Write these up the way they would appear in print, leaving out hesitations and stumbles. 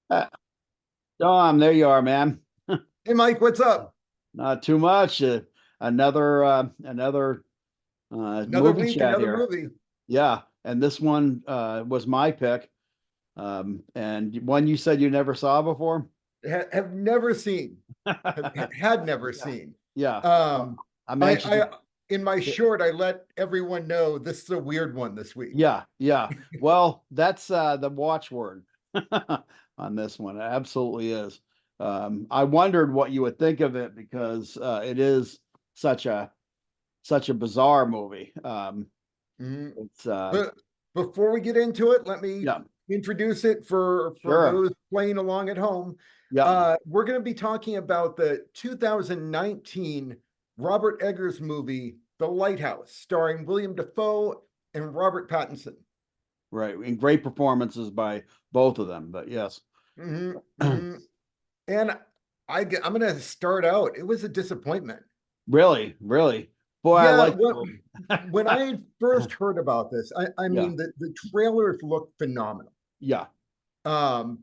Uh, Dom, there you are, man. Hey, Mike, what's up? Not too much. Another Another movie week, chat another here. movie. Yeah, and this one was my pick, and one you said you never saw before. Have never seen, had never Yeah, seen. yeah. Um, I'm I, anxious to. I, in my short, I let everyone know this is a weird one this week. Yeah, yeah. Well, that's the watchword on this one. It absolutely is. I wondered what you would think of it because it is such a such a bizarre movie. Mhm. It's But before we get into it, let me yeah, introduce it for sure. those playing along at home. Yeah, We're going to be talking about the 2019 Robert Eggers movie, The Lighthouse, starring William Dafoe and Robert Pattinson. right. And great performances by both of them, but yes. hmm hmm And I'm going to start out. It was a disappointment. Really, really. Boy, I Yeah, like what the when movie. I first heard about this, I Yeah, mean the trailers looked phenomenal. yeah, Um,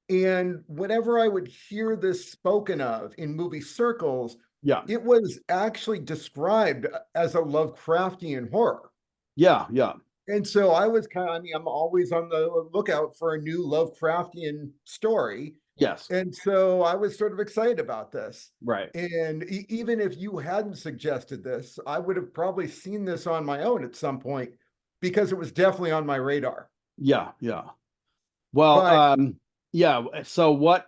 and whenever I would hear this spoken of in movie circles, yeah, it was actually described as a Lovecraftian horror. yeah, yeah. And so I was I mean, I'm always on the lookout for a new Lovecraftian story. Yes, And so I was sort of excited about this. right. And even if you hadn't suggested this, I would have probably seen this on my own at some point because it was definitely on my radar. Yeah, yeah. Well, But yeah. So what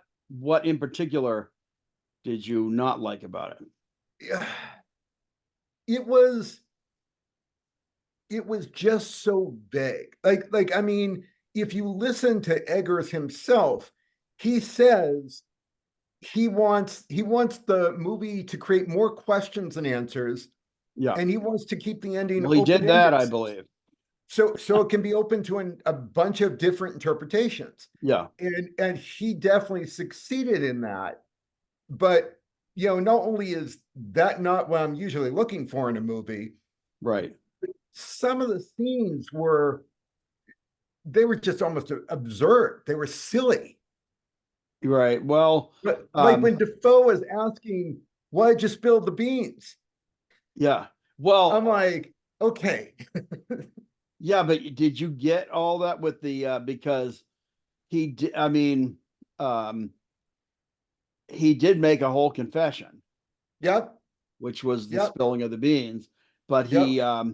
in particular did you not like about it? yeah, it was it was just so vague. Like I mean, if you listen to Eggers himself, he says he wants the movie to create more questions than answers, Yeah. and he wants to keep the ending Well, he did open that, ended I believe. so it can be open to a bunch of different interpretations. Yeah, And he definitely succeeded in that. But not only is that not what I'm usually looking for in a movie, right. some of the scenes they were just almost absurd. They were silly. Right. Well, But like um, when Defoe was asking, why'd you spill the beans? yeah. Well, I'm like, okay. yeah, but did you get all that with the because he did, I mean, um, he did make a whole confession, Yep, which was the yep, spilling of the beans, but yep.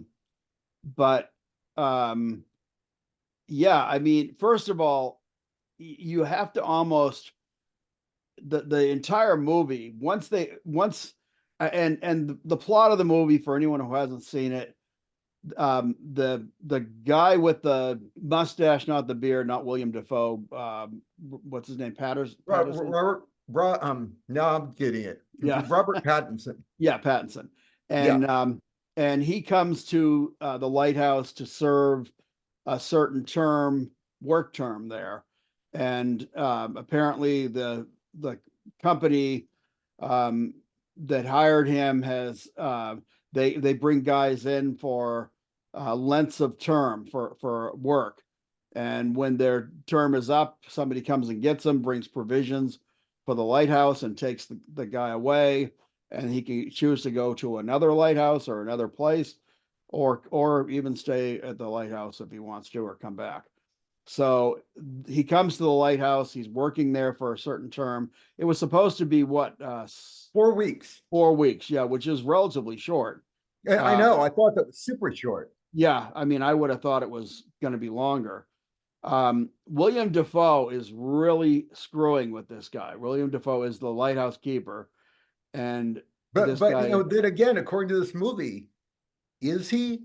but um yeah, I mean, first of all, you have to almost the entire movie once and the plot of the movie for anyone who hasn't seen it, the guy with the mustache, not the beard, not William Defoe, what's his name, Patterson, Now I'm getting it. yeah. Robert Pattinson. Yeah, Pattinson, Yeah. and he comes to the lighthouse to serve a certain work term there, and apparently the company um, that hired him has they bring guys in for lengths of term for work, and when their term is up, somebody comes and gets them, brings provisions for the lighthouse, and takes the guy away, and he can choose to go to another lighthouse or another place, or even stay at the lighthouse if he wants to, or come back. So he comes to the lighthouse. He's working there for a certain term. It was supposed to be what 4 weeks. 4 weeks, yeah, which is relatively short. I Uh, know. I thought that was super short. yeah, I mean, I would have thought it was going to be longer. William Defoe is really screwing with this guy. William Defoe is the lighthouse keeper, and But this but guy, then again, according to this movie, is he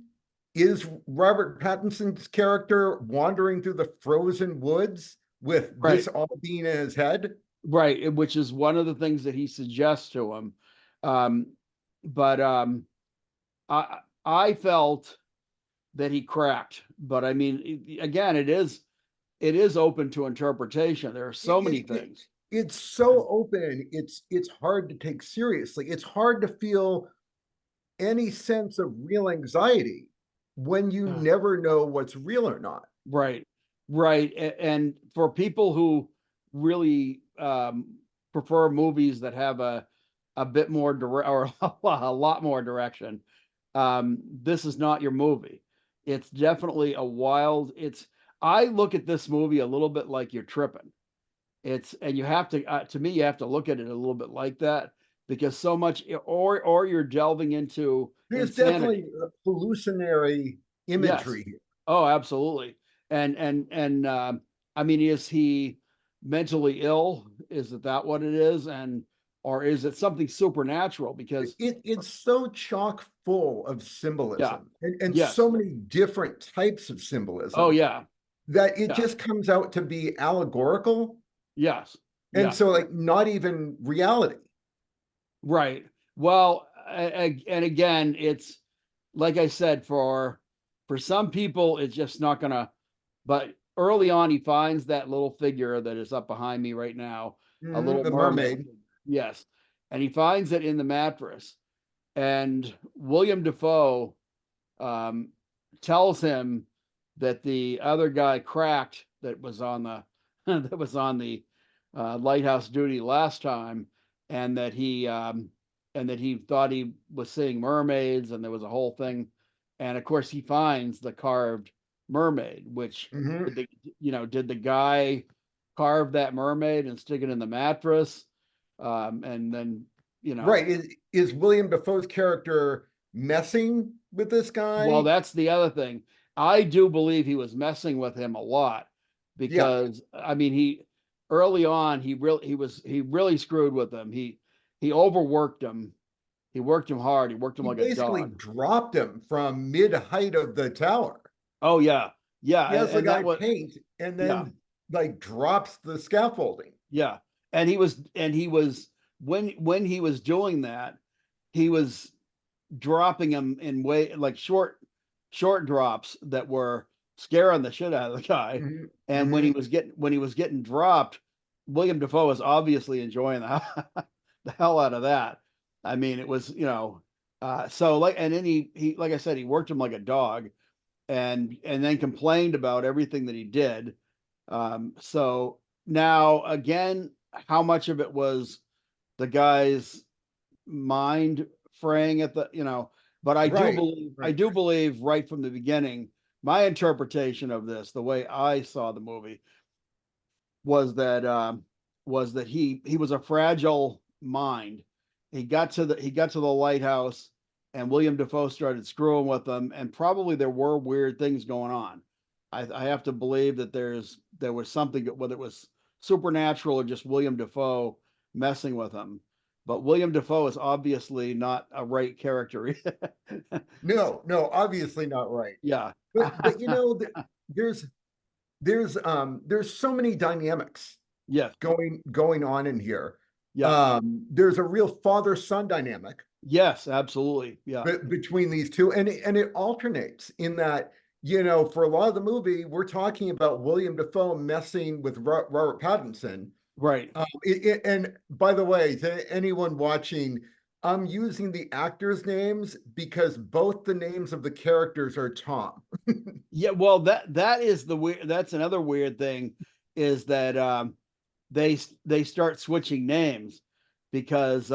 is Robert Pattinson's character wandering through the frozen woods with right, this all being in his head? right, which is one of the things that he suggests to him. Um, but I felt that he cracked, but I mean, again, it is open to interpretation. There are so many things. It's so open. It's hard to take seriously. It's hard to feel any sense of real anxiety when you never know what's real or not. Right, right, and for people who really prefer movies that have a bit more direct or a lot more direction, this is not your movie. It's definitely a wild. I look at this movie a little bit like you're tripping. And you have to me, you have to look at it a little bit like that because so much, or you're delving into There's definitely insanity. hallucinatory Yes. imagery here. Oh, absolutely. And I mean, is he mentally ill? Is that what it is? And or is it something supernatural? Because It's so chock full of yeah, symbolism and yes. so many different types of Oh symbolism yeah, that it yeah, just comes out to be allegorical yes, and yeah. so like not even reality. Right. Well, and again, it's like I said, for some people, it's just not gonna. But early on, he finds that little figure that is up behind me right now, a little The mermaid. mermaid. Yes, and he finds it in the mattress. And William Dafoe um, tells him that the other guy cracked that was on the that was on the lighthouse duty last time, and that he thought he was seeing mermaids, and there was a whole thing. And of course, he finds the carved mermaid, which Mhm. did the did the guy carve that mermaid and stick it in the mattress, and then Right. Is William Dafoe's character messing with this well, guy? that's the other thing. I do believe he was messing with him a lot Yeah. because I mean he early on he really screwed with him. He overworked him. He worked him hard. He worked him He like a basically dog. dropped him from mid height of the tower. Oh yeah. Yeah, He has the and that guy was paint and yeah. then like drops the scaffolding. Yeah. And he was when he was doing that, he was dropping him in way like short drops that were scaring the shit out of the guy. Mhm, And mhm. when he was getting dropped, William Defoe was obviously enjoying the hell out of that. I mean, it was so like and then he like I said, he worked him like a dog and then complained about everything that he did. So now again, how much of it was the guy's mind fraying at the but Right, I right. do believe right from the beginning, my interpretation of this, the way I saw the movie, was that he was a fragile mind. He got to the lighthouse, and William Defoe started screwing with them, and probably there were weird things going on. I have to believe that there was something, whether it was supernatural or just William Defoe messing with him. But William Defoe is obviously not a right character. No, no, obviously not right. Yeah. But you know, there's there's so many dynamics Yes. going on in here. Yeah. There's a real father-son dynamic Yes, absolutely. Yeah. between these two, and it alternates in that, for a lot of the movie, we're talking about William Dafoe messing with Robert Pattinson. Right. And by the way, to anyone watching, I'm using the actors' names because both the names of the characters are Tom. Yeah, well, that is the weird. That's another weird thing, is that they start switching names because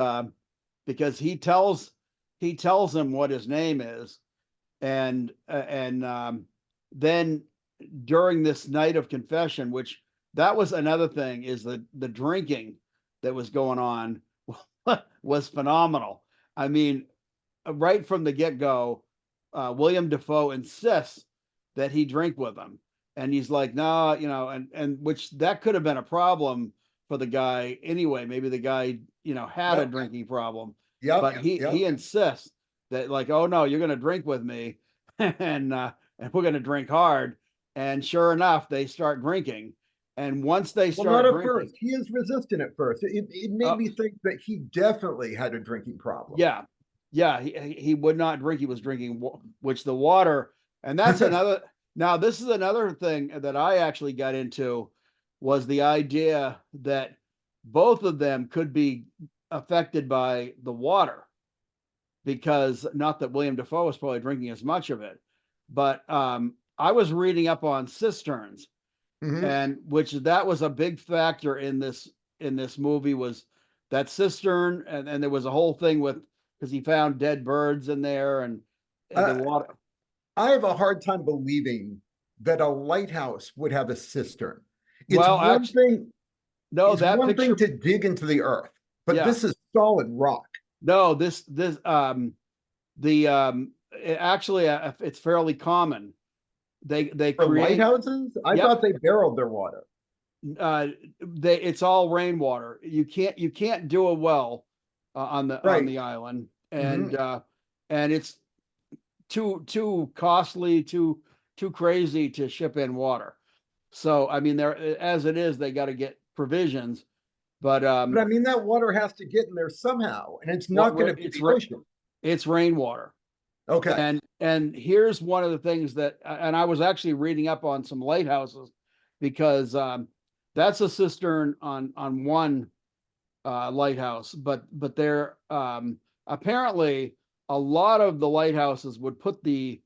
he tells him what his name is, and then during this night of confession, which that was another thing, is the drinking that was going on was phenomenal. I mean, right from the get go, William Defoe insists that he drink with him, and he's like, "No, and which that could have been a problem for the guy anyway. Maybe the guy, had a Yep, drinking problem, yep, but yep. he insists that like, oh no, you're going to drink with me, and we're going to drink hard. And sure enough, they start drinking, and once they Well, not start at drinking, first. He is resistant at first. It made uh, me think that he definitely had a drinking problem. yeah, yeah, he would not drink. He was drinking, which the water, and that's another. Now, this is another thing that I actually got into, was the idea that both of them could be affected by the water, because not that William Defoe was probably drinking as much of it, but I was reading up on cisterns, Mhm. and which that was a big factor in this movie was that cistern, and there was a whole thing with because he found dead birds in there and the Uh, water. I have a hard time believing that a lighthouse would have a cistern. It's Well, one actually, thing, no, it's that one thing picture, to dig into the earth, but yeah, this is solid rock. no, this the actually it's fairly common. They For create, lighthouses, I yep, thought they barreled their water. they it's all rainwater. You can't do a well on Right. the island, Hmm. and it's too costly, too crazy to ship in water. So I mean, there as it is, they got to get provisions. But But I mean, that water has to get in there somehow, and it's what not going to be the ocean. it's rainwater. Okay. And here's one of the things that, and I was actually reading up on some lighthouses because that's a cistern on one lighthouse, but there apparently a lot of the lighthouses would put the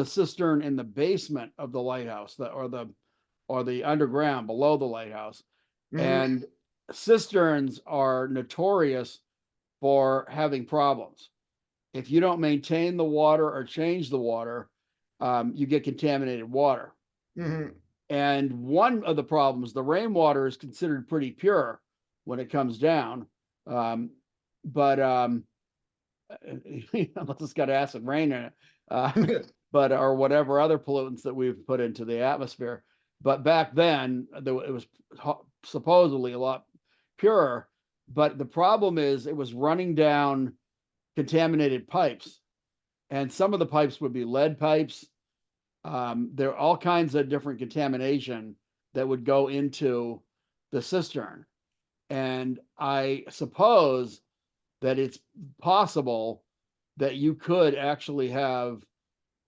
cistern in the basement of the lighthouse, or the underground below the lighthouse, Hmm. and cisterns are notorious for having problems. If you don't maintain the water or change the water, you get contaminated water. Hmm. And one of the problems, the rainwater is considered pretty pure when it comes down, um, but unless it's got acid rain in it, uh, but or whatever other pollutants that we've put into the atmosphere. But back then, it was supposedly a lot purer. But the problem is, it was running down contaminated pipes, and some of the pipes would be lead pipes. There are all kinds of different contamination that would go into the cistern. And I suppose that it's possible that you could actually have,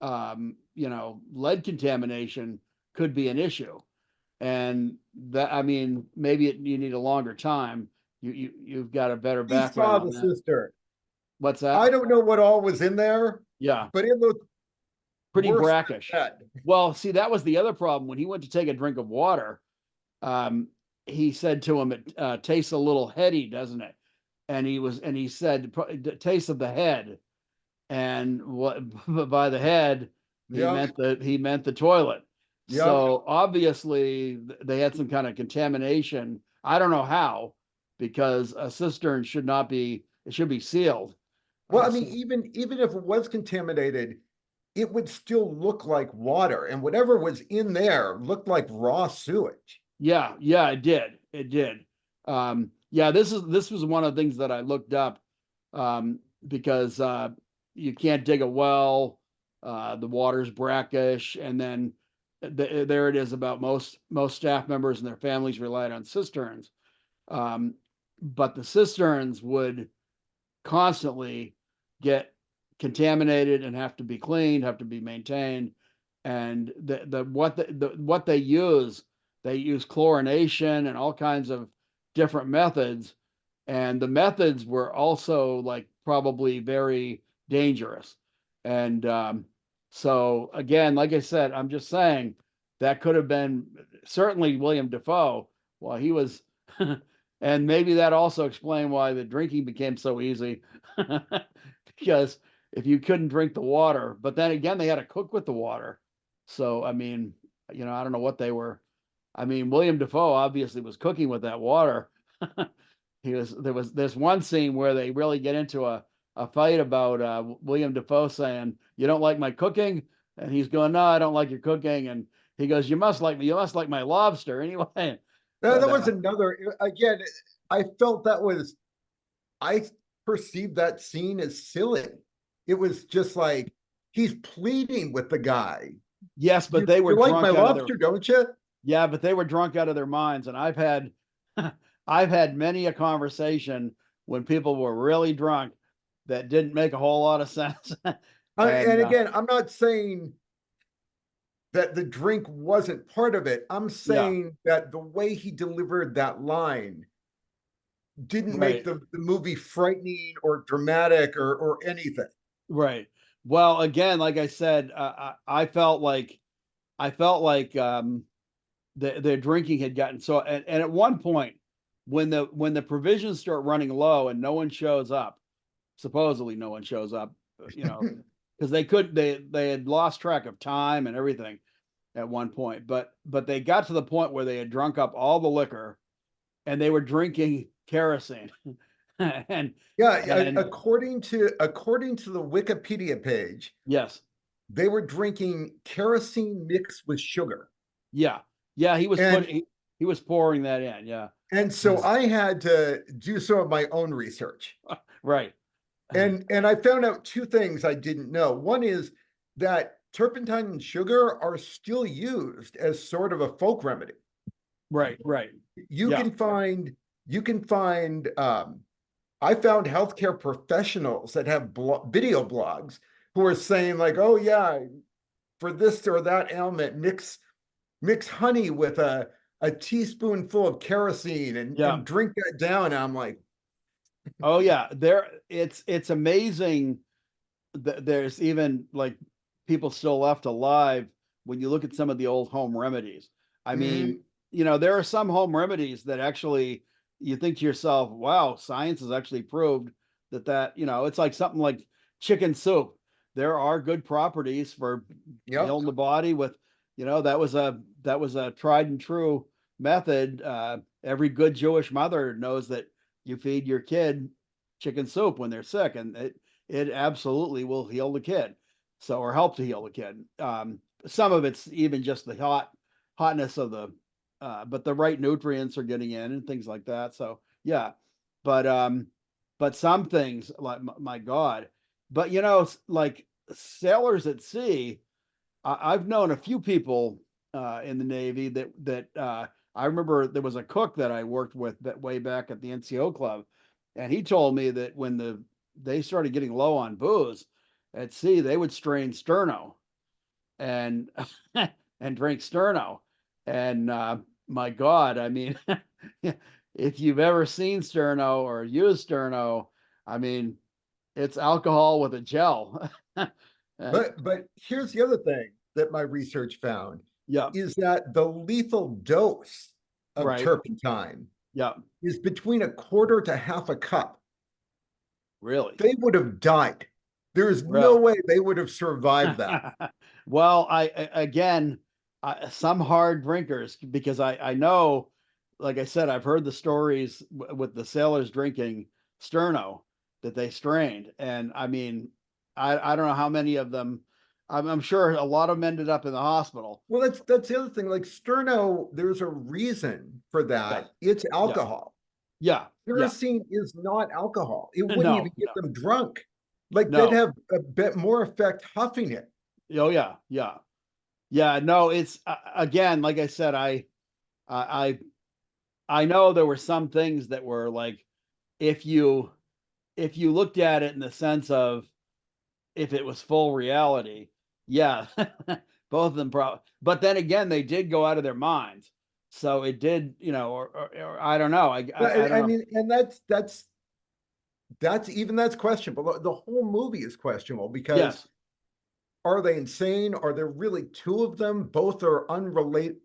lead contamination could be an issue. And that, I mean, maybe you need a longer time. You've got a better He background saw on the that. cistern. What's that? I don't know what all was in there, Yeah, but it looked pretty worse brackish. than dead. Well, see, that was the other problem when he went to take a drink of water. Um, he said to him, "It tastes a little heady, doesn't it?" And he said, "Taste of the head." And what by the head, Yep. he meant the toilet. Yep. So obviously they had some kind of contamination. I don't know how, because a cistern should not be, it should be sealed. Well, I mean, So even if it was contaminated, it would still look like water, and whatever was in there looked like raw sewage. yeah, yeah, it did. It did. Yeah, this was one of the things that I looked up, because you can't dig a well, the water's brackish, and then there it is about most staff members and their families relied on cisterns. Um, but the cisterns would constantly get contaminated and have to be cleaned, have to be maintained. And what they use chlorination and all kinds of different methods. And the methods were also like probably very dangerous. And so again, like I said, I'm just saying that could have been certainly William Dafoe while he was and maybe that also explained why the drinking became so easy. Because if you couldn't drink the water, but then again, they had to cook with the water. So, I mean, I don't know what they were. I mean, William Dafoe obviously was cooking with that water. There's one scene where they really get into a fight about William Dafoe saying, "You don't like my cooking?" And he's going, "No, I don't like your cooking." And he goes, "You must like me. You must like my lobster anyway." But That was another, again, I felt that was, I perceived that scene as silly. It was just like, he's pleading with the guy. yes, but You, they were you like my drunk out of their lobster, don't you? yeah, but they were drunk out of their minds. And I've had I've had many a conversation when people were really drunk that didn't make a whole lot of sense. And And again, I'm not saying that the drink wasn't part of it. I'm yeah, saying that the way he delivered that line didn't make right, the movie frightening or dramatic or anything. right. Well, again, like I said, I felt like their drinking had gotten so, and at one point, when the provisions start running low and no one shows up, supposedly no one shows up, because they had lost track of time and everything at one point, but they got to the point where they had drunk up all the liquor and they were drinking kerosene. and Yeah, and according to the Wikipedia page, yes, they were drinking kerosene mixed with sugar. yeah, yeah, And he was pouring that in, yeah. and so I had to do some of my own research. Right. And I found out two things I didn't know. One is that turpentine and sugar are still used as sort of a folk remedy. Right, right. You Yeah, can find you can find I found healthcare professionals that have video blogs who are saying like, "Oh yeah, for this or that ailment, mix honey with a teaspoonful of kerosene yeah. and drink that down." And I'm like, Oh yeah, it's amazing that there's even like people still left alive when you look at some of the old home remedies. I mean, mm, there are some home remedies that actually you think to yourself, wow, science has actually proved that, it's like something like chicken soup. There are good properties for yep, healing the body with, that was a tried and true method. Every good Jewish mother knows that you feed your kid chicken soup when they're sick, and it absolutely will heal the kid. So, or help to heal the kid. Some of it's even just the hotness of but the right nutrients are getting in and things like that. So yeah, but but some things like my God, but like sailors at sea, I've known a few people in the Navy that I remember there was a cook that I worked with that way back at the NCO club, and he told me that when they started getting low on booze at sea, they would strain sterno and and drink sterno, and my God, I mean, if you've ever seen sterno or used sterno, I mean, it's alcohol with a gel. but here's the other thing that my research found Yeah, is that the lethal dose of right. turpentine Yeah, is between a quarter to half a cup. really. They would have died. There is no Well, way they would have survived that. well, again, some hard drinkers, because I know, like I said, I've heard the stories with the sailors drinking sterno that they strained, and I mean, I don't know how many of them. I'm sure a lot of them ended up in the hospital. Well, that's the other thing. Like sterno, there's a reason for Yeah, that. It's yeah, alcohol. yeah, yeah. Kerosene is not alcohol. It wouldn't No, even get no, them drunk. Like they'd no. have a bit more effect huffing it. Oh yeah, yeah, yeah. No, it's again, like I said, I I know there were some things that were like if you if you looked at it in the sense of if it was full reality, yeah, both of them probably. But then again, they did go out of their minds, so it did, or I don't know. I don't I know. mean, and that's questionable. The whole movie is questionable because Yes, are they insane? Are there really two of them? Both are unreliable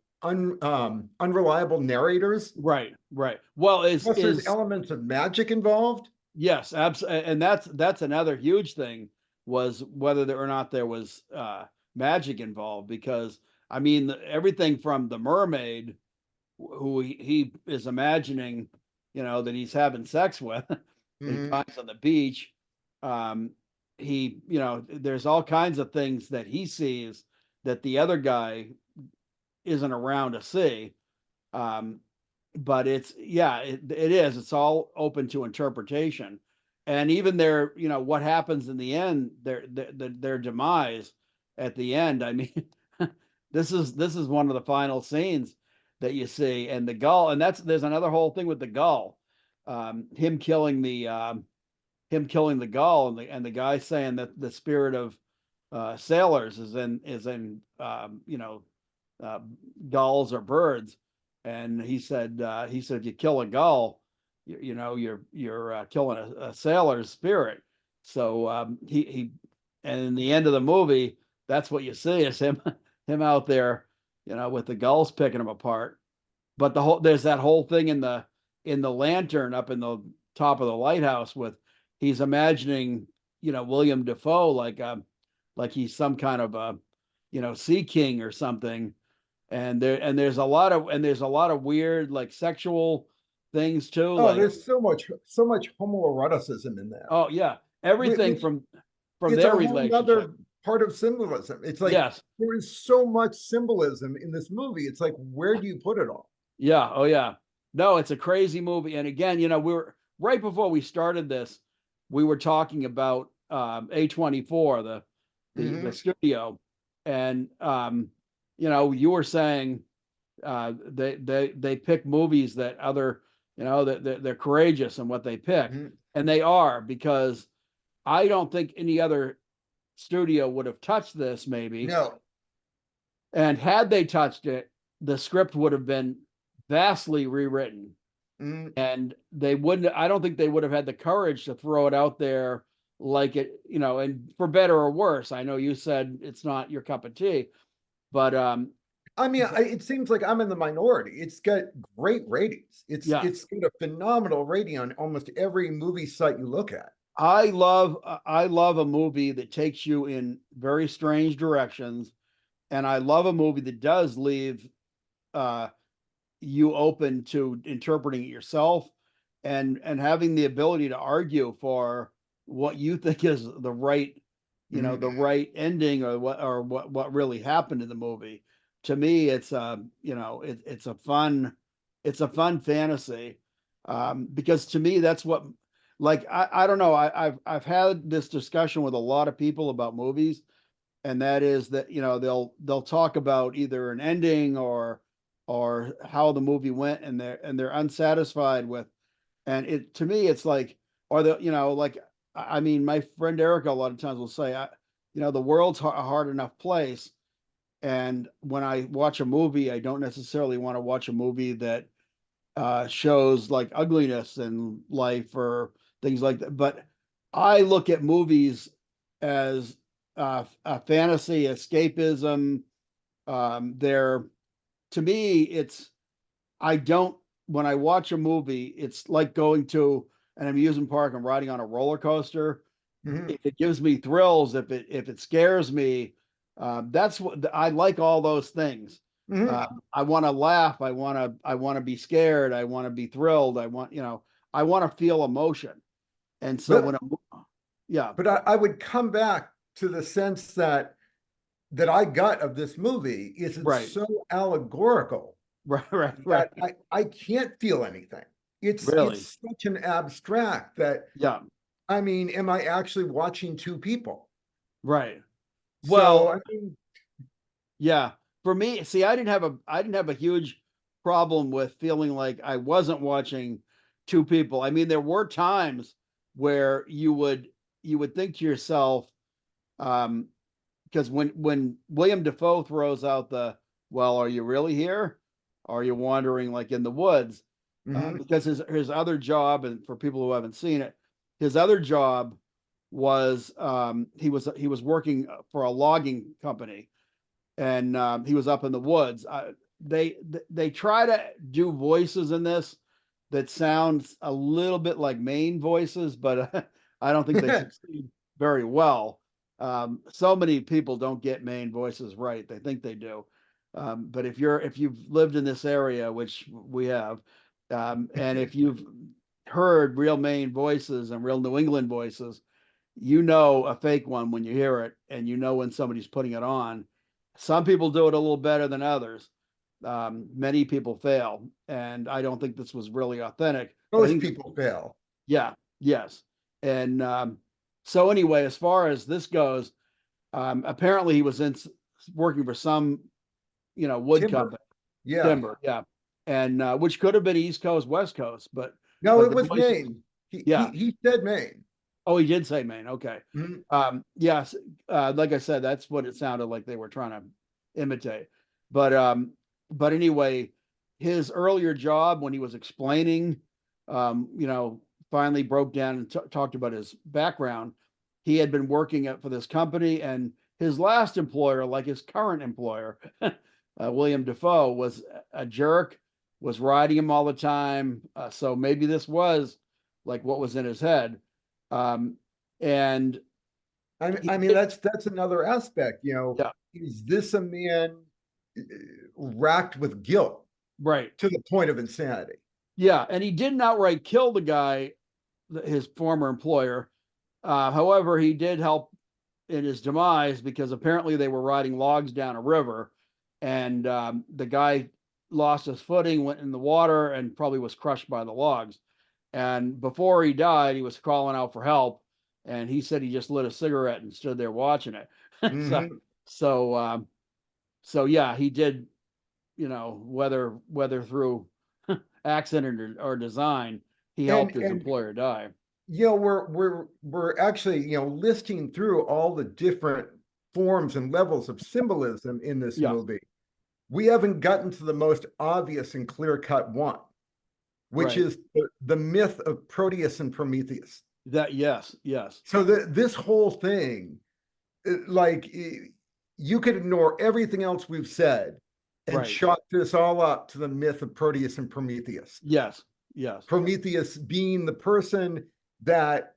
narrators. right, right. Well, Plus, there's is elements of magic involved. yes, absolutely, and that's another huge thing was whether or not there was magic involved because I mean everything from the mermaid who he is imagining, that he's having sex with, that he Mhm. finds on the beach. There's all kinds of things that he sees that the other guy isn't around to see. Um, but it's all open to interpretation. And even what happens in the end, their demise at the end. I mean, this is one of the final scenes that you see, and the gull, and there's another whole thing with the gull, him killing the gull, and the guy saying that the spirit of sailors is in uh, gulls or birds, and he said if you kill a gull, you're killing a sailor's spirit. So and in the end of the movie, that's what you see is him him out there, with the gulls picking them apart. But there's that whole thing in the lantern up in the top of the lighthouse with he's imagining, William Dafoe like he's some kind of a, sea king or something. There's a lot of weird like sexual things too. Oh, Like, there's so much homoeroticism in that. oh yeah, everything Which from it's a their whole relationship. nother part of symbolism. It's like Yes. there is so much symbolism in this movie. It's like, where do you put it all? Yeah. Oh yeah. No, it's a crazy movie. And again, we were right before we started this, we were talking about A24, the Hmm. studio. And you were saying they pick movies that other, that they're courageous in what they pick. Hmm. And they are, because I don't think any other studio would have touched this, maybe. No. And had they touched it, the script would have been vastly rewritten. Hmm. And I don't think they would have had the courage to throw it out there like it, and for better or worse. I know you said it's not your cup of tea, but I mean, it seems like I'm in the minority. It's got great ratings. It's yeah, it's got a phenomenal rating on almost every movie site you look at. I love a movie that takes you in very strange directions, and I love a movie that does leave uh you open to interpreting it yourself, and having the ability to argue for what you think is the right, Mhm. the right ending, or what really happened in the movie. To me, it's a fun fantasy, because to me that's what, like, I don't know, I've had this discussion with a lot of people about movies, and that is that, they'll talk about either an ending or how the movie went, and they're unsatisfied with. And it to me it's like, or the like, I mean, my friend Erica a lot of times will say, the world's a hard enough place, and when I watch a movie, I don't necessarily want to watch a movie that shows like ugliness in life or things like that. But I look at movies as a fantasy, escapism. They're, to me, it's, I don't, when I watch a movie, it's like going to an amusement park and riding on a roller coaster. Mhm. If it gives me thrills, if it scares me, that's what I like, all those things. Mhm. I want to laugh. I want to be scared. I want to be thrilled. I want to feel emotion. And so But yeah, but I would come back to the sense that I got of this movie is it's right, so allegorical right, right, right. that I can't feel anything. It's Really, it's such an abstract that yeah, I mean, am I actually watching two people? right. So Well, I mean, yeah. For me, see, I didn't have a huge problem with feeling like I wasn't watching two people. I mean, there were times where you would think to yourself, um, because when William Defoe throws out the, well, are you really here? Are you wandering like in the woods? mhm. Because his other job, and for people who haven't seen it, his other job was, he was working for a logging company, and he was up in the woods. They try to do voices in this that sounds a little bit like Maine voices, but I don't think they succeed very well. So many people don't get Maine voices right. They think they do, but if you've lived in this area, which we have, and if you've heard real Maine voices and real New England voices, a fake one when you hear it, and when somebody's putting it on. Some people do it a little better than others. Many people fail, and I don't think this was really authentic. But I Most think, people fail. yeah, yes. And so anyway, as far as this goes, apparently he was working for some, wood Timber. company, Yeah. timber, yeah, and which could have been East Coast, West Coast, but No, but it the was voices, Maine. He he yeah. he said Maine. Oh, he did say Maine. Okay. Mhm. Yes. Like I said, that's what it sounded like they were trying to imitate. But anyway, his earlier job when he was explaining, finally broke down and talked about his background. He had been working for this company, and his last employer, like his current employer, William Dafoe, was a jerk, was riding him all the time. So maybe this was like what was in his head. Um, and he I mean, did, that's another aspect, yeah, is this a man uh, racked with guilt right. to the point of insanity? Yeah. And he didn't outright kill the guy, his former employer. However, he did help in his demise because apparently they were riding logs down a river, and the guy lost his footing, went in the water, and probably was crushed by the logs. And before he died, he was calling out for help, and he said he just lit a cigarette and stood there watching it. so, Hmm. so, so yeah, he did. Whether through accident or design, he helped his And employer die. we're actually, listing through all the different forms and levels of symbolism in this Yeah, movie. We haven't gotten to the most obvious and clear-cut one, which right. is the myth of Proteus and Prometheus. That yes, yes, So this whole thing, like, you could ignore everything else we've said and right. chalk this all up to the myth of Proteus and Prometheus. Yes, yes, Prometheus being the person that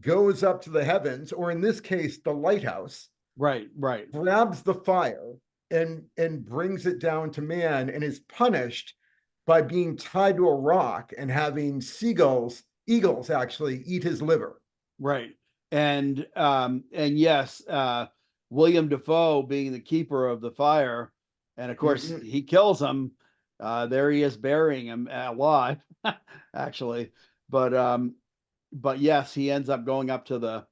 goes up to the heavens, or in this case, the lighthouse, right, right, grabs the fire and brings it down to man, and is punished by being tied to a rock and having eagles actually eat his liver. right. And yes, William Defoe being the keeper of the fire, and of course Mhm. he kills him. There he is burying him alive, actually. But but yes, he ends up going up to the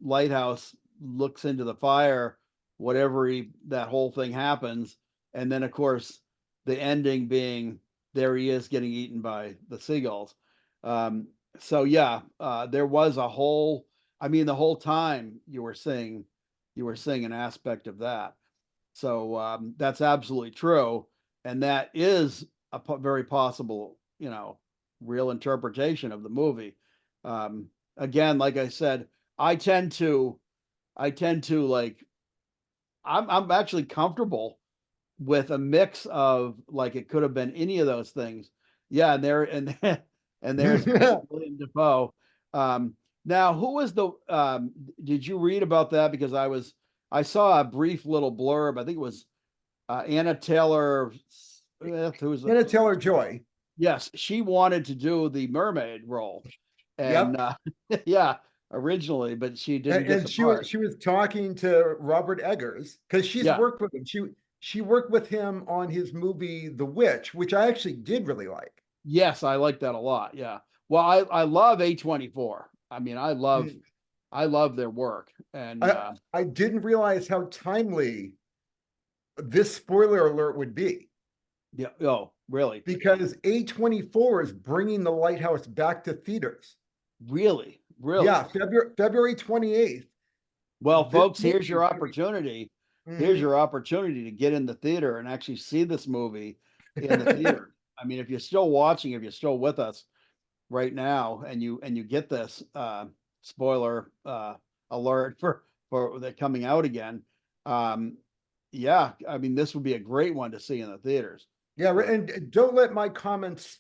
lighthouse, looks into the fire, whatever he that whole thing happens, and then of course the ending being there he is getting eaten by the seagulls. Um, so yeah, there was a whole. I mean, the whole time you were seeing an aspect of that. So that's absolutely true, and that is a very possible, real interpretation of the movie. Again, like I said, I tend to, like, I'm actually comfortable with a mix of like it could have been any of those things. Yeah, and there's William Defoe. Um, Now, who was the? Did you read about that? Because I saw a brief little blurb. I think it was Anna Taylor Smith, who's Anna Taylor Joy. yes, she wanted to do the mermaid role, and Yep. yeah, originally, but she didn't get And the she was part. she was talking to Robert Eggers because she's Yeah, worked with him. She worked with him on his movie The Witch, which I actually did really like. yes, I like that a lot. Yeah, well, I love A24. I mean, Mm. I love their work, and I didn't realize how timely this spoiler alert would be, yeah, oh, really, because A24 is bringing The Lighthouse back to theaters. really, really. Yeah, February 28th. Well, This folks, movie here's your is going to opportunity. be. Here's Mhm. your opportunity to get in the theater and actually see this movie in the theater. I mean, if you're still watching, if you're still with us right now, and you get this spoiler alert for the coming out again, um, yeah, I mean, this would be a great one to see in the theaters. Yeah, But and don't let my comments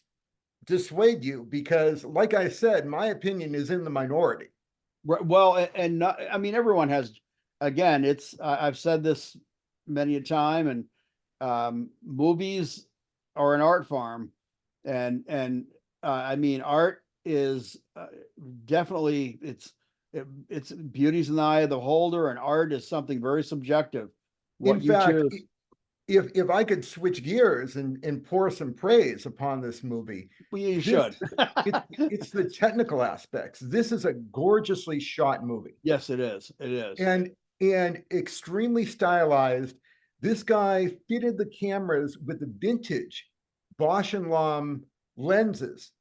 dissuade you, because, like I said, my opinion is in the minority. well, and not, I mean, everyone has. Again, it's I've said this many a time, and movies are an art farm, and I mean, art is definitely it's beauty's in the eye of the beholder, and art is something very subjective. In What you fact, choose, if I could switch gears and pour some praise upon this movie, well, you this should. it's the technical aspects. This is a gorgeously shot movie, Yes, it is. It is. and extremely stylized. This guy fitted the cameras with the vintage Bosch and Lomb lenses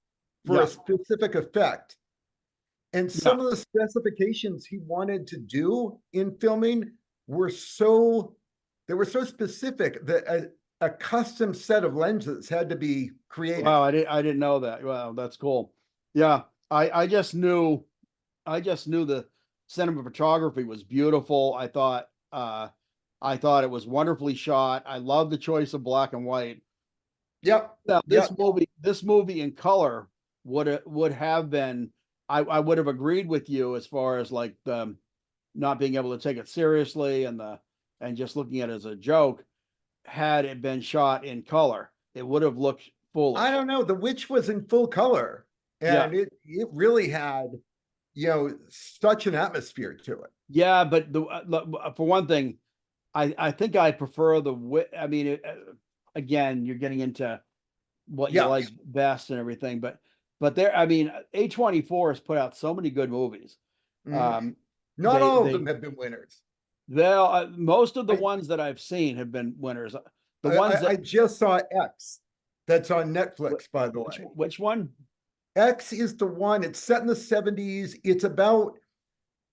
for a Yeah, specific effect. And yeah. some of the specifications he wanted to do in filming were so they were so specific that a custom set of lenses had to be created. Wow, I didn't know that. Wow, that's cool. Yeah, I just knew the cinematography was beautiful. I thought I thought it was wonderfully shot. I love the choice of black and white. Yep. Now, Yep. this movie in color would have been. I would have agreed with you as far as like the not being able to take it seriously and the and just looking at it as a joke. Had it been shot in color, it would have looked I foolish. don't know. The Witch was in full color, Yeah, and it really had, such an atmosphere to it. yeah, but for one thing, I think I prefer I mean, again, you're getting into what you Yeah. like best and everything, but there, I mean, A24 has put out so many good movies. Mhm. Um, Not all of them they have been winners. they'll most of the I, ones that I've seen have been winners. The I ones I that just saw X. That's on Netflix, by the way. which one? X is the one. It's set in the 70s. It's about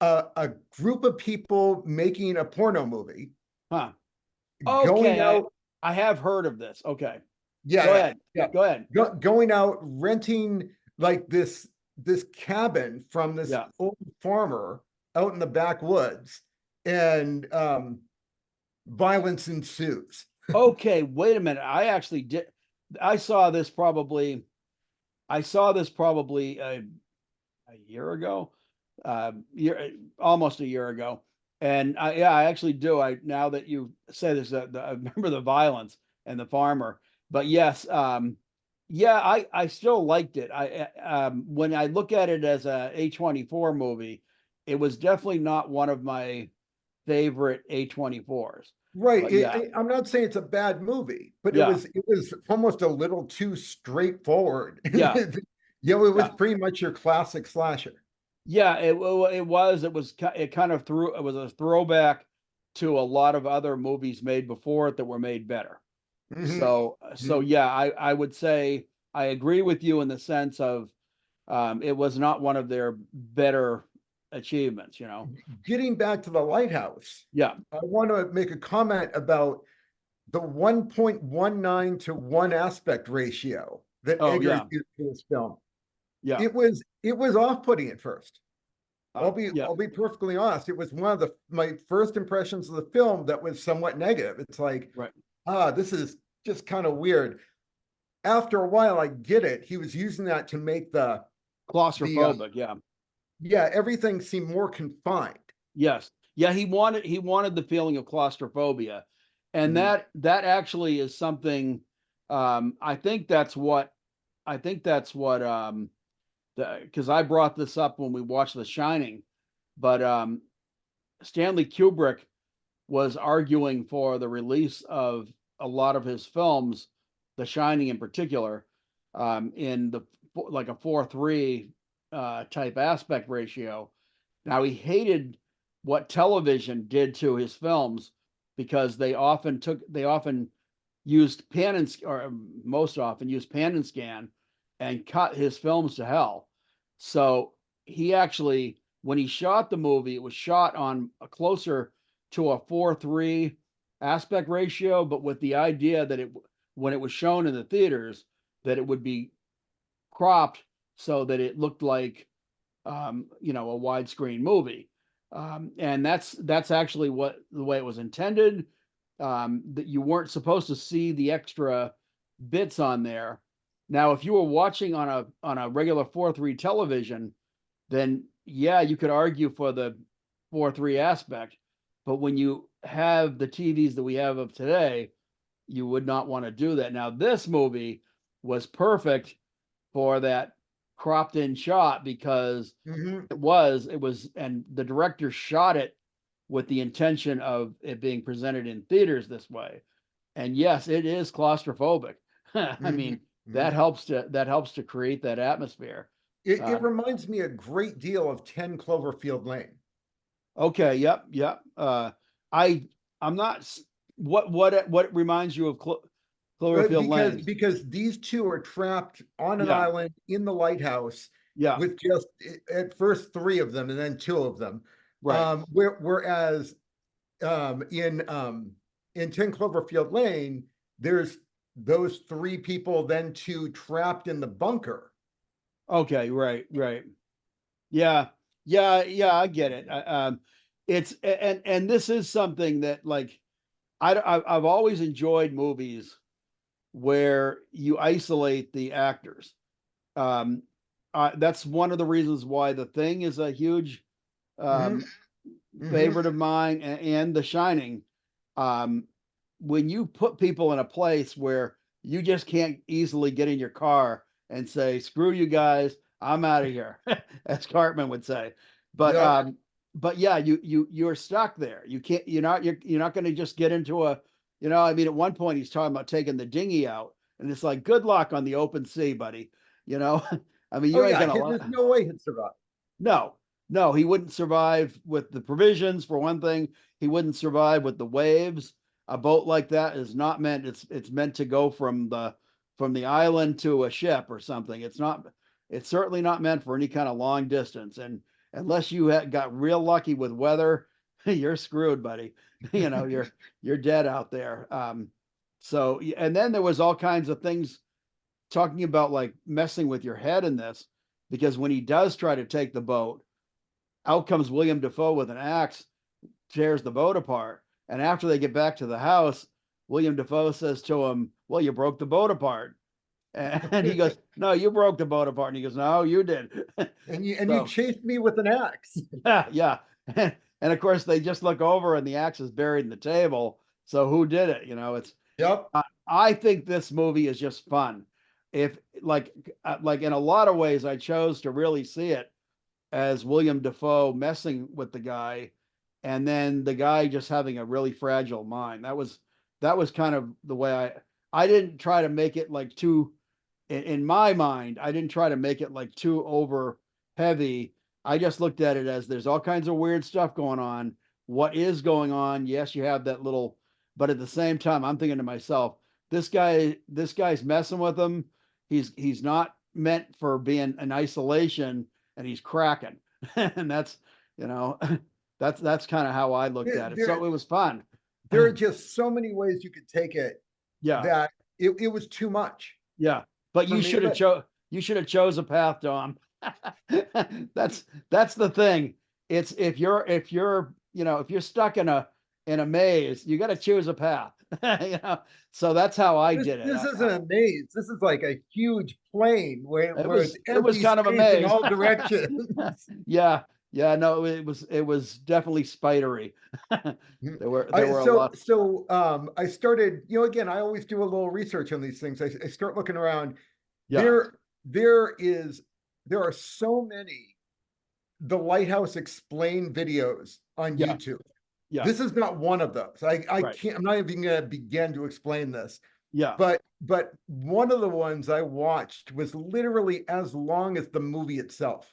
a group of people making a porno movie, Huh? going Okay, out. I have heard of this. Okay, Yeah, go yeah, ahead. yeah. Go ahead. Going out, renting like this cabin from this Yeah. old farmer out in the backwoods, and violence ensues. Okay, wait a minute. I saw this probably. I saw this probably a year ago, almost a year ago. And yeah, I actually do. I now that you say this, I remember the violence and the farmer. But yes, yeah, I still liked it. When I look at it as a A24 movie, it was definitely not one of my favorite A24s. Right. But yeah, I'm not saying it's a bad movie, but yeah, it was almost a little too straightforward. yeah, It was yeah. pretty much your classic slasher. Yeah, it kind of threw it was a throwback to a lot of other movies made before it that were made better. Hmm. So yeah, I would say I agree with you in the sense of it was not one of their better achievements, you know. Getting back to the Lighthouse, Yeah. I want to make a comment about the 1.19 to 1 aspect ratio that Oh Eggers yeah. used for this film. Yeah. It was off-putting at first. Yeah. I'll be perfectly honest. It was one of my first impressions of the film that was somewhat negative. It's like, Right. this is just kind of weird. After a while, I get it. He was using that to make the Claustrophobic, yeah. yeah, everything seem more confined. Yes. Yeah, he wanted the feeling of claustrophobia. And Mhm. that actually is something I think that's what because I brought this up when we watched The Shining, but Stanley Kubrick was arguing for the release of a lot of his films, The Shining in particular, in the like a 4:3 type aspect ratio. Now he hated what television did to his films because they often used pan and or most often used pan and scan and cut his films to hell. So he actually, when he shot the movie, it was shot on a closer to a 4:3 aspect ratio, but with the idea that when it was shown in the theaters, that it would be cropped so that it looked like a widescreen movie. And that's actually what the way it was intended. That you weren't supposed to see the extra bits on there. Now, if you were watching on a regular 4:3 television, then yeah, you could argue for the 4:3 aspect. But when you have the TVs that we have of today, you would not want to do that. Now, this movie was perfect for that cropped in shot because Mhm. and the director shot it with the intention of it being presented in theaters this way. And yes, it is claustrophobic. I Mhm. mean, Mhm. that helps to create that atmosphere. It Uh, reminds me a great deal of 10 Cloverfield Lane. okay, yep, yep. I I'm not what reminds you of Cloverfield Because Lane? these two are trapped on an Yeah, island in the lighthouse yeah, with just at first three of them and then two of them. right. Whereas um, in um, in 10 Cloverfield Lane, there's those three people, then two trapped in the bunker. Okay, right, right. Yeah, yeah, yeah. I get it. It's and this is something that like I've always enjoyed movies where you isolate the actors. Um, that's one of the reasons why The Thing is a huge Hmm. um, Hmm. favorite of mine, and The Shining. Um, when you put people in a place where you just can't easily get in your car and say, "Screw you guys, I'm out of here," as Cartman would say. But Yep. yeah, you're stuck there. You can't. You're not going to just get into a. I mean, at one point he's talking about taking the dinghy out, and it's like, good luck on the open sea, buddy. You know, I mean, Oh you ain't yeah, gonna. there's no way he'd survive. No, no, he wouldn't survive with the provisions for one thing. He wouldn't survive with the waves. A boat like that is not meant. It's meant to go from the island to a ship or something. It's not. It's certainly not meant for any kind of long distance. And unless you got real lucky with weather, you're screwed, buddy. You're dead out there. So and then there was all kinds of things talking about like messing with your head in this, because when he does try to take the boat, out comes William Dafoe with an axe, tears the boat apart. And after they get back to the house, William Dafoe says to him, "Well, you broke the boat apart." And he goes, "No, you broke the boat apart." And he goes, "No, you did." And you So chased me with an axe. yeah, yeah. And of course, they just look over and the axe is buried in the table. So who did it? It's. Yep. I think this movie is just fun. If like in a lot of ways, I chose to really see it as William Dafoe messing with the guy, and then the guy just having a really fragile mind. That was kind of the way I didn't try to make it like too in my mind. I didn't try to make it like too over heavy. I just looked at it as there's all kinds of weird stuff going on. What is going on? Yes, you have that little, but at the same time, I'm thinking to myself, this guy's messing with him. He's not meant for being in isolation, and he's cracking. And that's you know that's kind of how I looked There, at it. there So it was fun. there are just so many ways you could take it Yeah, that it was too much yeah. But for me. But you should have chose a path, Dom. That's the thing. It's if you're stuck in a maze, you got to choose a path. you know. So that's how I this did it. this isn't a maze. This is like a huge plane It where it's was empty kind of a space in maze. all directions. Yeah, yeah. No, it was definitely spidery. Mhm. There were a So lot. I started, again, I always do a little research on these things. I start looking around. Yeah, There there is there are so many the Lighthouse explain videos on yeah, YouTube. yeah. This is not one of those. I Right. can't, I'm not even gonna begin to explain this. Yeah. But one of the ones I watched was literally as long as the movie itself.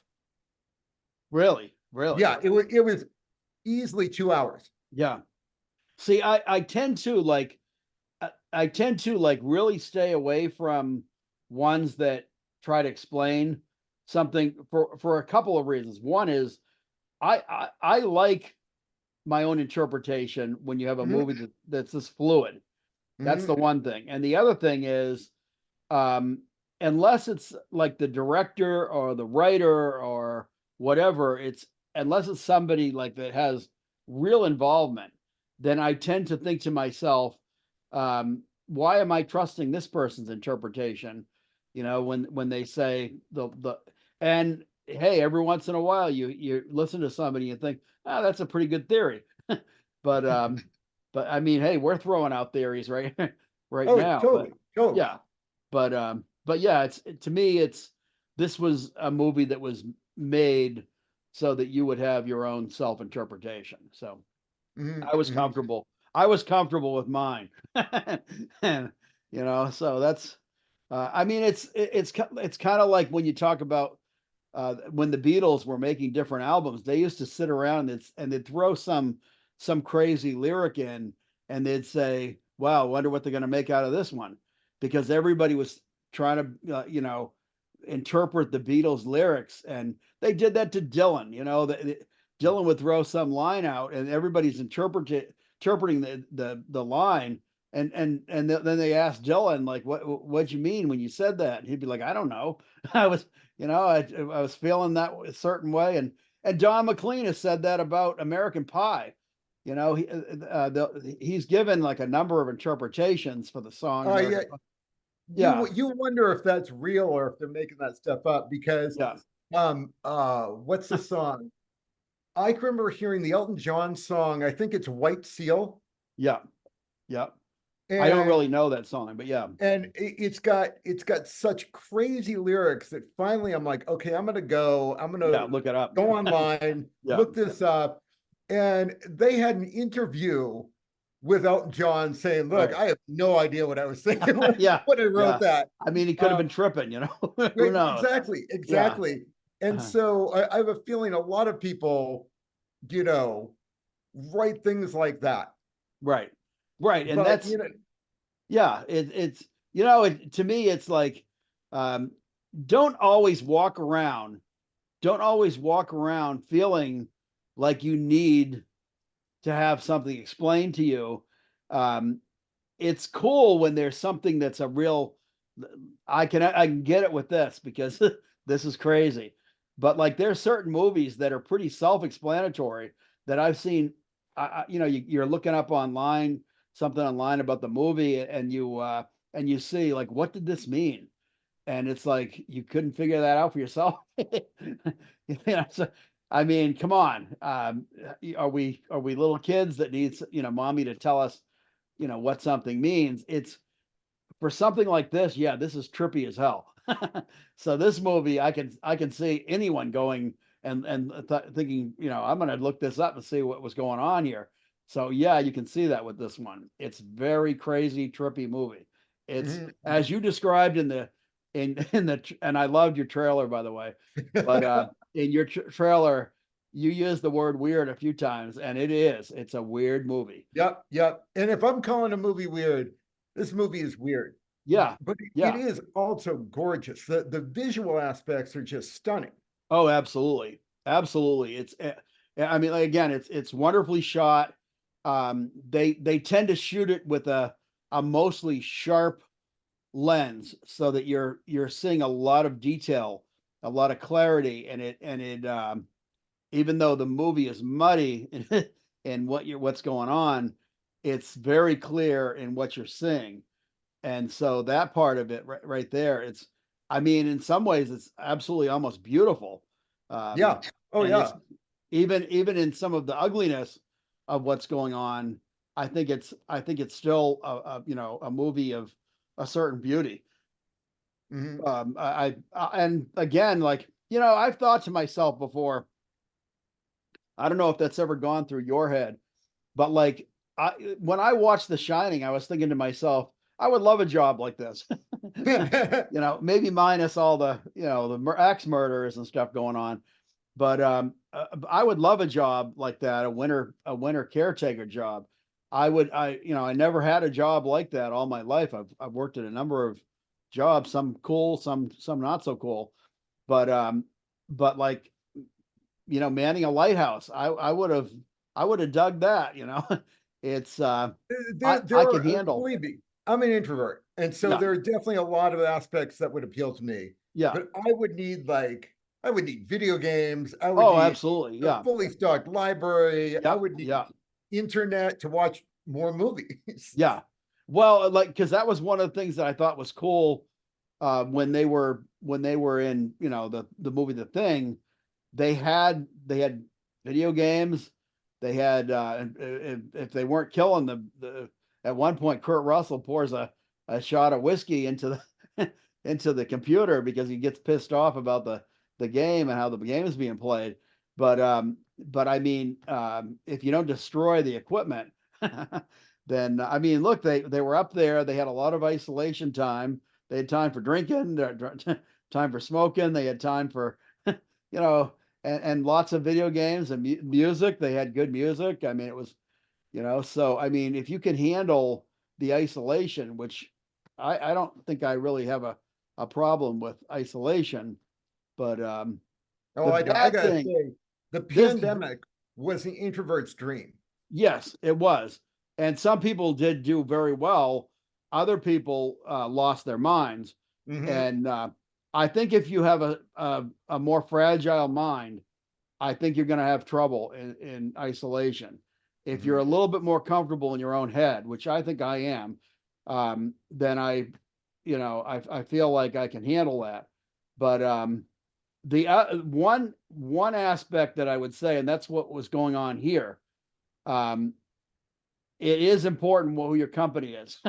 Really, really. Yeah, it was easily 2 hours. Yeah. See, I tend to like I tend to like really stay away from ones that try to explain something for a couple of reasons. One is I like my own interpretation when you have a Mhm, movie that's this fluid. That's mhm, the one thing. And the other thing is, um, unless it's like the director or the writer or whatever, unless it's somebody like that has real involvement, then I tend to think to myself, why am I trusting this person's interpretation? When they say the and hey, every once in a while you listen to somebody and think, that's a pretty good theory. but I mean, hey, we're throwing out theories right right oh, now. But totally, totally. yeah, but yeah, to me, this was a movie that was made so that you would have your own self interpretation. So Mhm, I was mhm. comfortable. I was comfortable with mine, and so that's. I mean, it's kind of like when you talk about when the Beatles were making different albums, they used to sit around and they'd throw some crazy lyric in, and they'd say, "Wow, I wonder what they're going to make out of this one," because everybody was trying to interpret the Beatles lyrics, and they did that to Dylan. Dylan would throw some line out, and everybody's interpreting the line. Then they asked Dylan, like, what'd you mean when you said that? And he'd be like, I don't know. I was I was feeling that a certain way. And Don McLean has said that about American Pie. You know, he's given like a number of interpretations for the song. Yeah, Yeah, you wonder if that's real or if they're making that stuff up because yeah, what's the song? I can remember hearing the Elton John song, I think it's White Seal, yeah, yeah. I don't and really know that song, but yeah, it's got such crazy lyrics that finally I'm like, okay, I'm yeah. gonna Look it up. go online, Yeah, look this up, and they had an interview with Elton John saying, "Look, right. I have no idea what I was thinking Yeah, when I wrote yeah. that." I mean, he could have Um, been tripping, you know. Who right, knows? exactly, Yeah, exactly. And so I have a feeling a lot of people, you know, write things like that, right, right. And but that's yeah. It's you know, to me, it's like um, don't always walk around. Don't always walk around feeling like you need to have something explained to you. Um, it's cool when there's something that's a real I can get it with this because this is crazy. But like there's certain movies that are pretty self-explanatory that I've seen. You know, you're looking up online something online about the movie, and you see like what did this mean? And it's like you couldn't figure that out for yourself. You know, so, I mean, come on. Are we little kids that needs mommy to tell us what something means? It's for something like this. Yeah, this is trippy as hell. So this movie, I can see anyone going and thinking, I'm going to look this up and see what was going on here. So yeah, you can see that with this one. It's very crazy, trippy movie. It's mhm, as you described and I loved your trailer, by the way. But mhm. in your trailer, you used the word weird a few times, and it's a weird movie. Yep, yep. And if I'm calling a movie weird, this movie is weird, Yeah, but it yeah. is also gorgeous. The visual aspects are just stunning. Oh, absolutely. Absolutely. I mean, like, again, it's wonderfully shot. They tend to shoot it with a mostly sharp lens so that you're seeing a lot of detail, a lot of clarity, and even though the movie is muddy in what's going on, it's very clear in what you're seeing. And so that part of it right there, I mean, in some ways, it's absolutely almost beautiful. Um, Yeah. Oh and it's yeah. even in some of the ugliness of what's going on, I think it's still a movie of a certain beauty. Mhm. And again, like, I've thought to myself before, I don't know if that's ever gone through your head, but like when I watched The Shining, I was thinking to myself, I would love a job like this. Maybe minus all the axe murders and stuff going on. But I would love a job like that, a winter caretaker job. I never had a job like that all my life. I've worked at a number of jobs, some cool, some not so cool. But like manning a lighthouse, I would have dug that. It's I can handle. Believe me, I'm an introvert, and so Yeah. there are definitely a lot of aspects that would appeal to me. Yeah. But I would need video games. I would Oh, need absolutely. a Yeah. fully stocked library. I Yeah. would need Yeah. internet to watch more movies. Yeah. Well, like, because that was one of the things that I thought was cool when they were in the movie The Thing. They had video games. They had if they weren't killing the at one point Kurt Russell pours a shot of whiskey into the into the computer because he gets pissed off about the game and how the game is being played. But I mean, if you don't destroy the equipment, then I mean, look, they were up there. They had a lot of isolation time. They had time for drinking, time for smoking. They had time for, and lots of video games and music. They had good music. I mean, it was, so I mean, if you can handle the isolation, which I don't think I really have a problem with isolation, but Oh, the I don't. I bad gotta thing, say, the this, pandemic was the introvert's dream. yes, it was. And some people did do very well. Other people lost their minds. Hmm. And I think if you have a more fragile mind, I think you're going to have trouble in isolation. if you're a little bit more comfortable in your own head, which I think I am, then I feel like I can handle that. But the one aspect that I would say, and that's what was going on here, um, it is important who your company is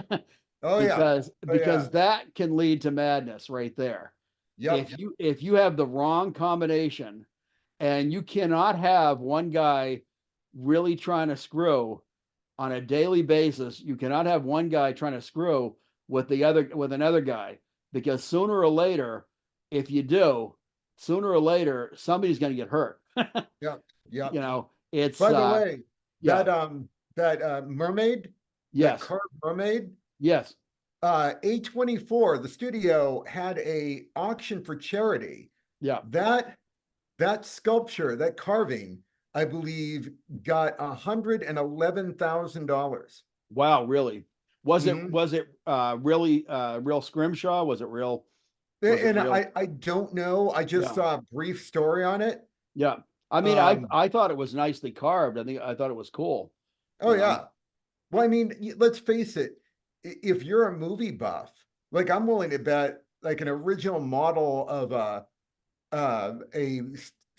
Oh yeah. Oh because yeah. that can lead to madness right there. Yep. If you have the wrong combination, and you cannot have one guy really trying to screw on a daily basis, you cannot have one guy trying to screw with another guy, because sooner or later, if you do, sooner or later somebody's going to get hurt. Yep. Yep. It's By the way, yeah, that mermaid, that yes, carved mermaid, yes, A24, the studio had a auction for charity. yeah. That that sculpture, that carving, I believe, got $111,000. Wow, really? Was it Mm-hmm. really real scrimshaw? Was it And real? I don't know. I just Yeah. saw a brief story on it. Yeah. I mean, Um, I thought it was nicely carved. I thought it was cool, oh you know. yeah. Well, I mean, let's face it, if you're a movie buff, like I'm willing to bet like an original model of a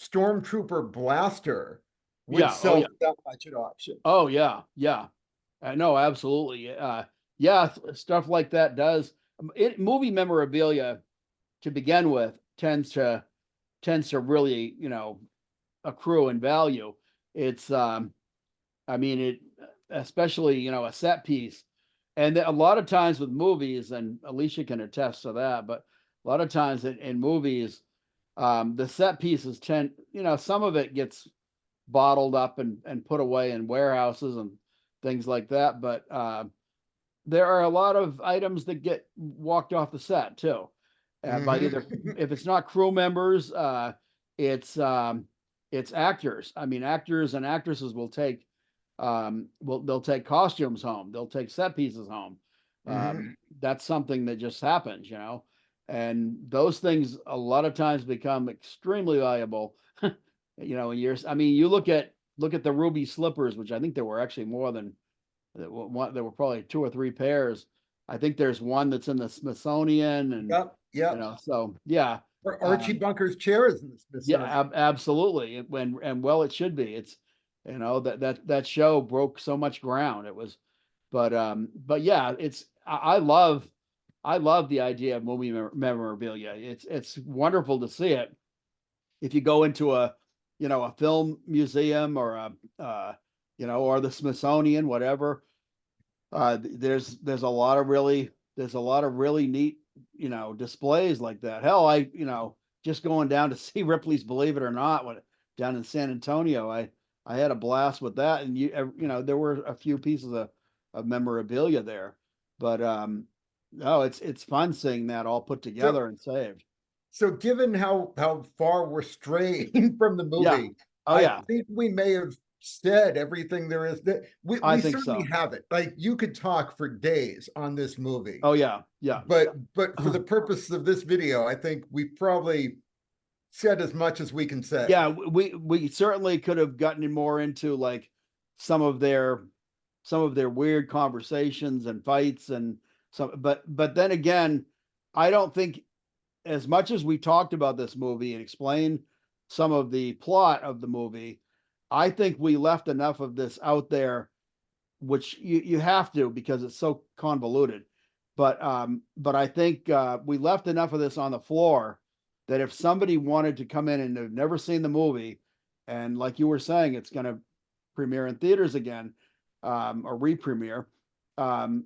stormtrooper blaster would Yeah. Oh sell yeah. for that much at auction. Oh yeah. Yeah. No, absolutely. Yeah, stuff like that does movie memorabilia to begin with tends to really, accrue in value. It's I mean it especially, a set piece. And a lot of times with movies, and Alicia can attest to that, but a lot of times in movies, the set pieces tend, some of it gets bottled up and put away in warehouses and things like that. But there are a lot of items that get walked off the set too, by either, Mhm. if it's not crew members, it's it's actors. I mean, actors and actresses will take they'll take costumes home, they'll take set pieces home. Mhm. That's something that just happens, and those things a lot of times become extremely valuable. In years. I mean, you look at the ruby slippers, which I think there were actually more than one. There were probably two or three pairs. I think there's one that's in the Smithsonian, and Yep. Yep. so yeah, Or Archie um, Bunker's chairs in the yeah, Smithsonian. absolutely. And well, it should be. It's that show broke so much ground. It was, but yeah, I love the idea of movie memorabilia. It's wonderful to see it. If you go into a film museum, or or the Smithsonian, whatever, there's a lot of really neat, displays like that. Hell, just going down to see Ripley's Believe It or Not, down in San Antonio, I had a blast with that. And there were a few pieces of memorabilia there, but no, it's fun seeing that all put So together and saved. so given how far we're straying from the Yeah. movie, Oh I yeah, think we may have said everything there is. That I we think certainly so. have it. Like you could talk for days on this movie, Oh yeah, yeah. but for the purpose of this video, I think we probably said as much as we can say. Yeah, we certainly could have gotten more into like some of their weird conversations and fights, and some, but then again, I don't think, as much as we talked about this movie and explained some of the plot of the movie, I think we left enough of this out there, which you have to, because it's so convoluted. But I think we left enough of this on the floor that if somebody wanted to come in and have never seen the movie, and like you were saying, it's going to premiere in theaters again, or re-premiere, um,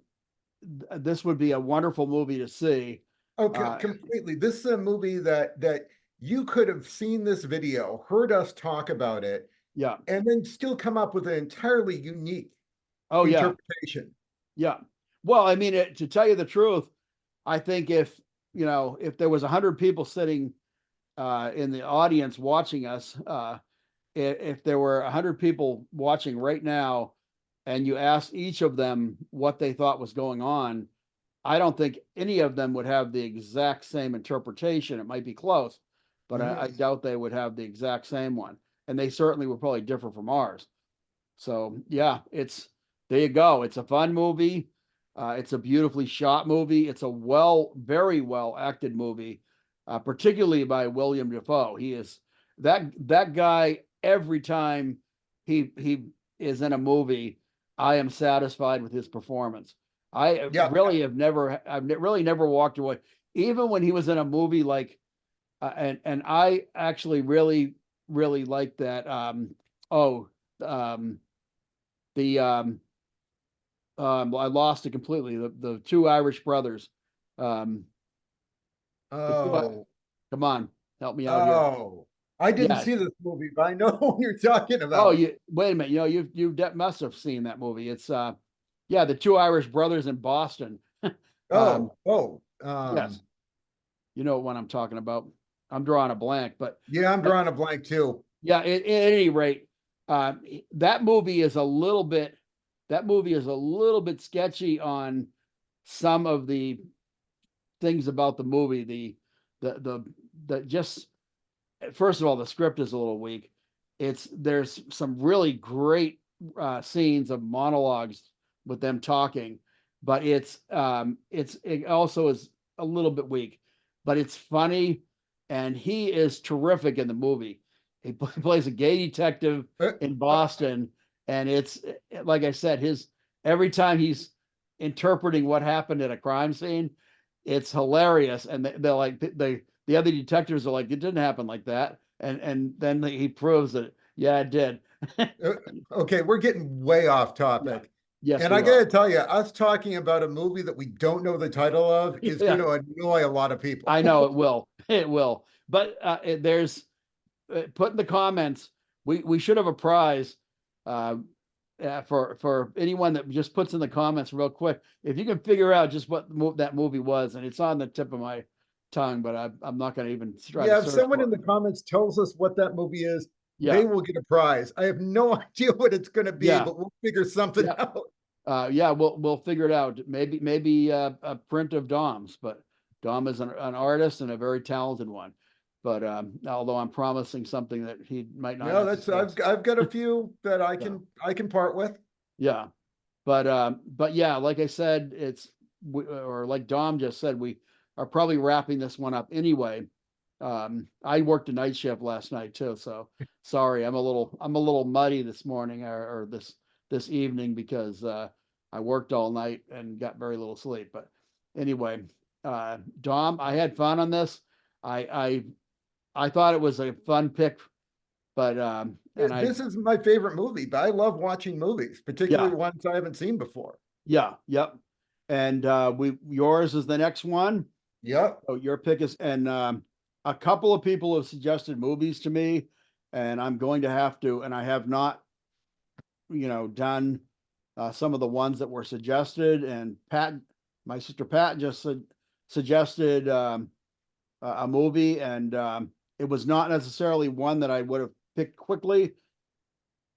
this would be a wonderful movie to see. Okay, Uh, completely. This is a movie that you could have seen this video, heard us talk about it, yeah. and then still come up with an entirely unique Oh yeah. interpretation. Yeah. Well, I mean, to tell you the truth, I think if there was 100 people sitting in the audience watching us, if there were 100 people watching right now, and you asked each of them what they thought was going on, I don't think any of them would have the exact same interpretation. It might be close, but I Mhm. doubt they would have the exact same one. And they certainly would probably differ from ours. So yeah, there you go. It's a fun movie. It's a beautifully shot movie. It's a very well acted movie, particularly by William Dafoe. He is that guy. Every time he is in a movie, I am satisfied with his performance. I Yeah. really really never walked away, even when he was in a movie like, and I actually really like that. Oh, um, the I lost it completely. The two Irish brothers. Um, the two, Oh, come on, help me out here. oh, I didn't Yeah. see this movie, but I know what you're talking Oh, about. you wait a minute. Must have seen that movie. It's yeah, the two Irish brothers in Boston. Um, Oh, yes, you know what I'm talking about. I'm drawing a blank, yeah, I'm but drawing a blank too. yeah. At any rate, that movie is a little bit. That movie is a little bit sketchy on some of the things about the movie. The just first of all, the script is a little weak. There's some really great scenes of monologues with them talking, but it also is a little bit weak, but it's funny, and he is terrific in the movie. He plays a gay detective Uh, in uh, Boston, and it's like I said, his every time he's interpreting what happened at a crime scene, it's hilarious, and they're like the other detectives are like, it didn't happen like that. And then he proves that, yeah, it did. uh, okay, we're getting way off Yeah. topic. Yes, And I we are. gotta tell you, us talking about a movie that we don't know the title of is going Yeah, to annoy a lot of people. I know it will. It will. But there's put in the comments. We should have a prize uh, for anyone that just puts in the comments real quick. If you can figure out just what that movie was, and it's on the tip of my tongue, but I'm not going to even try to Yeah, if search someone for in it. the comments tells us what that movie is, they Yeah, will get a prize. I have no idea what it's going to be, yeah, but we'll figure something yeah. out. Yeah, we'll figure it out. Maybe a print of Dom's, but Dom is an artist and a very talented one. But although I'm promising something that he might not No, that's success. I've got a few that Yeah, I can part with. yeah. But yeah, like I said, or like Dom just said, we are probably wrapping this one up anyway. I worked a night shift last night too, so sorry, I'm a little muddy this morning, or this evening, because I worked all night and got very little sleep. But anyway, Dom, I had fun on this. I I thought it was a fun pick, but and I This is my favorite movie, but I love watching movies, yeah, particularly ones I haven't seen before. yeah, yep. And we yours is the next one. Yep. So your pick is, and a couple of people have suggested movies to me, and I'm going to have to, and I have not, done some of the ones that were suggested. And my sister Pat, just suggested a movie, and it was not necessarily one that I would have picked quickly,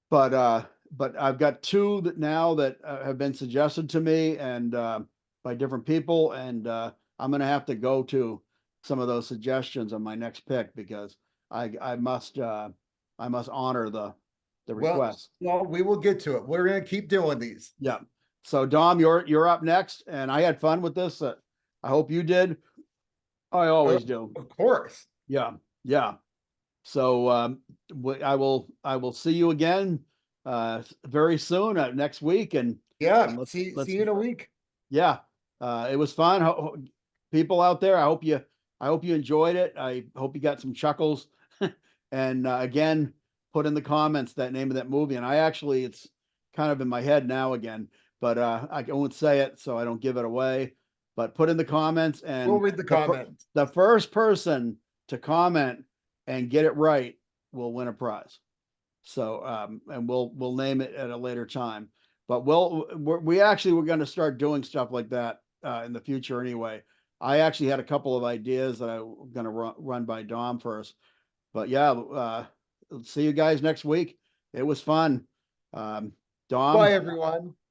but I've got two that now that have been suggested to me, and by different people, and I'm going to have to go to some of those suggestions on my next pick, because I I must honor the Well, request. well, we will get to it. We're gonna keep doing these. Yeah. So Dom, you're up next, and I had fun with this. I hope you did. I always do. Of course. Yeah, yeah. So I will see you again very soon, next week, Yeah. and See let's you in a week. yeah. It was fun. People out there, I hope you enjoyed it. I hope you got some chuckles. And again, put in the comments that name of that movie. And I actually, it's kind of in my head now again, but I won't say it so I don't give it away. But put in the comments, We'll and read the comments. the first person to comment and get it right will win a prize. So and we'll name it at a later time. But we actually we're going to start doing stuff like that in the future anyway. I actually had a couple of ideas that I'm going to run by Dom first. But yeah, see you guys next week. It was fun. Um, Bye, Dom, everyone.